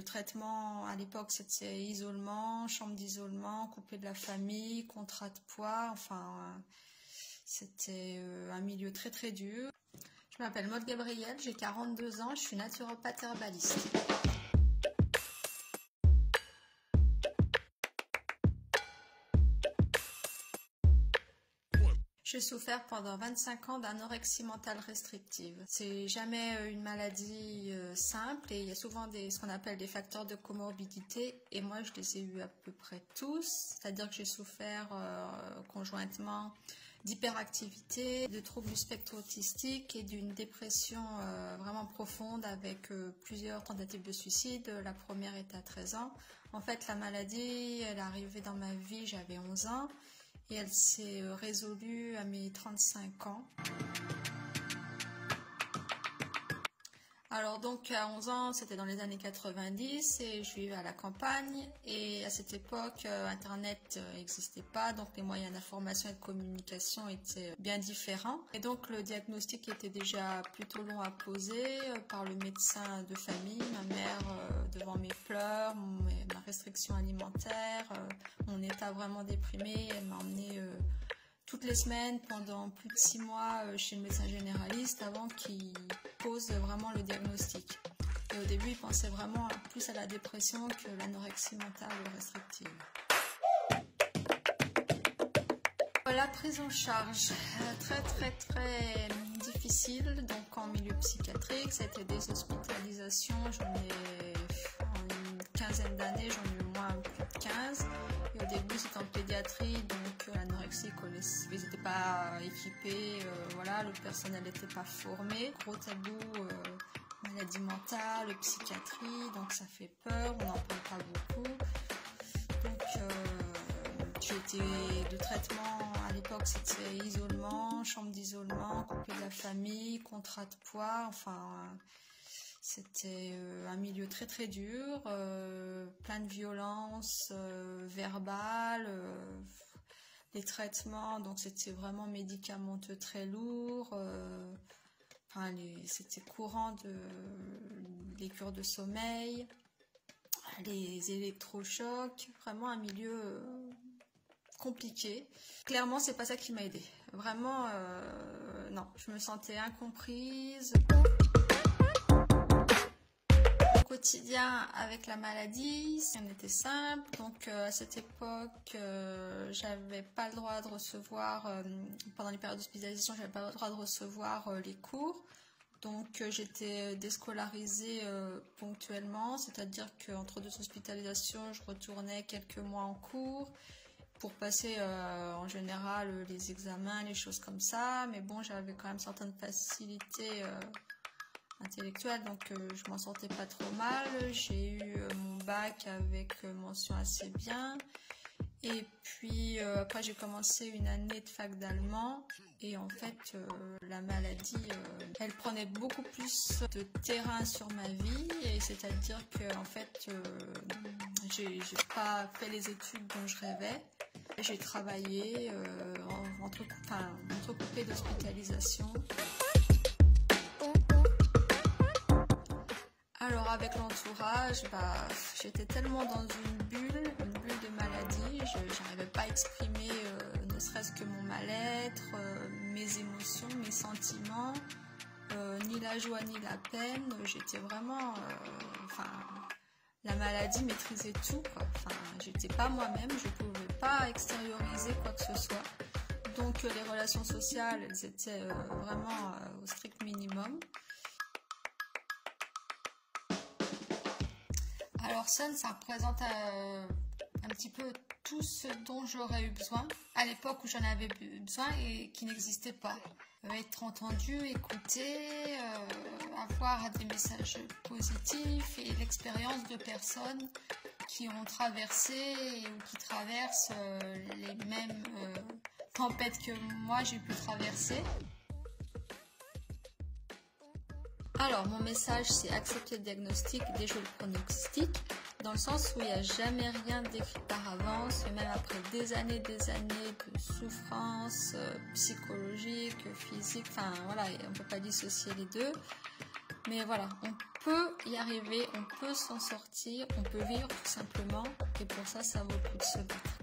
le traitement à l'époque, c'était isolement, chambre d'isolement, coupé de la famille, contrat de poids, enfin, c'était un milieu très très dur. Je m'appelle Maude Gabriel, j'ai 42 ans, je suis naturopathe herbaliste. J'ai souffert pendant 25 ans d'anorexie mentale restrictive. C'est jamais une maladie simple et il y a souvent ce qu'on appelle des facteurs de comorbidité et moi je les ai eus à peu près tous, c'est-à-dire que j'ai souffert conjointement d'hyperactivité, de troubles du spectre autistique et d'une dépression vraiment profonde avec plusieurs tentatives de suicide. La première était à 13 ans. En fait, la maladie, elle est arrivée dans ma vie, j'avais 11 ans. Et elle s'est résolue à mes 35 ans. Alors donc à 11 ans, c'était dans les années 90 et je vivais à la campagne et à cette époque, Internet n'existait pas, donc les moyens d'information et de communication étaient bien différents. Et donc le diagnostic était déjà plutôt long à poser par le médecin de famille, ma mère devant mes pleurs, ma restriction alimentaire, mon état vraiment déprimé, elle m'a emmenée toutes les semaines pendant plus de 6 mois chez le médecin généraliste avant qu'il pose vraiment le diagnostic. Et au début, il pensait vraiment plus à la dépression que l'anorexie mentale restrictive. La prise en charge, très difficile, donc en milieu psychiatrique, c'était des hospitalisations, en une quinzaine d'années, j'en ai eu au moins plus de 15. Et au début, c'était en pédiatrie, donc l'anorexie, ils n'étaient pas équipés, voilà, le personnel n'était pas formé. Gros tabou, maladie mentale, psychiatrie, donc ça fait peur, on n'en parle pas beaucoup. Donc j'ai été de traitement, à l'époque c'était isolement, chambre d'isolement, coupé de la famille, contrat de poids, enfin c'était un milieu très très dur, plein de violence verbale, les traitements, donc c'était vraiment médicamenteux très lourd, enfin, c'était courant les cures de sommeil, les électrochocs, vraiment un milieu compliqué. Clairement, c'est pas ça qui m'a aidée. Vraiment, non, je me sentais incomprise. Au quotidien avec la maladie, rien n'était simple. Donc à cette époque, j'avais pas le droit de recevoir, pendant les périodes d'hospitalisation, j'avais pas le droit de recevoir les cours. Donc j'étais déscolarisée ponctuellement, c'est-à-dire qu'entre deux hospitalisations, je retournais quelques mois en cours pour passer en général les examens, les choses comme ça. Mais bon, j'avais quand même certaines facilités intellectuelles, donc je m'en sortais pas trop mal. J'ai eu mon bac avec mention assez bien. Et puis après j'ai commencé une année de fac d'allemand et en fait la maladie elle prenait beaucoup plus de terrain sur ma vie, et c'est-à-dire que en fait j'ai pas fait les études dont je rêvais. J'ai travaillé entrecoupé d'hospitalisation. Alors avec l'entourage, j'étais tellement dans une bulle de maladie, je n'arrivais pas à exprimer ne serait-ce que mon mal-être, mes émotions, mes sentiments, ni la joie ni la peine. J'étais vraiment, la maladie maîtrisait tout, quoi. Enfin, j'étais pas moi-même, je pouvais pas extérioriser quoi que ce soit. Donc les relations sociales, elles étaient vraiment au strict minimum. Alors Sun, ça représente un petit peu tout ce dont j'aurais eu besoin à l'époque où j'en avais besoin et qui n'existait pas. Être entendu, écouté, avoir des messages positifs et l'expérience de personnes qui ont traversé ou qui traversent les mêmes tempêtes que moi j'ai pu traverser. Alors, mon message, c'est accepter le diagnostic, déjouer le pronostic, dans le sens où il n'y a jamais rien d'écrit par avance, et même après des années de souffrance psychologique, physique, enfin voilà, on ne peut pas dissocier les deux. Mais voilà, on peut y arriver, on peut s'en sortir, on peut vivre tout simplement. Et pour ça, ça vaut le coup de se battre.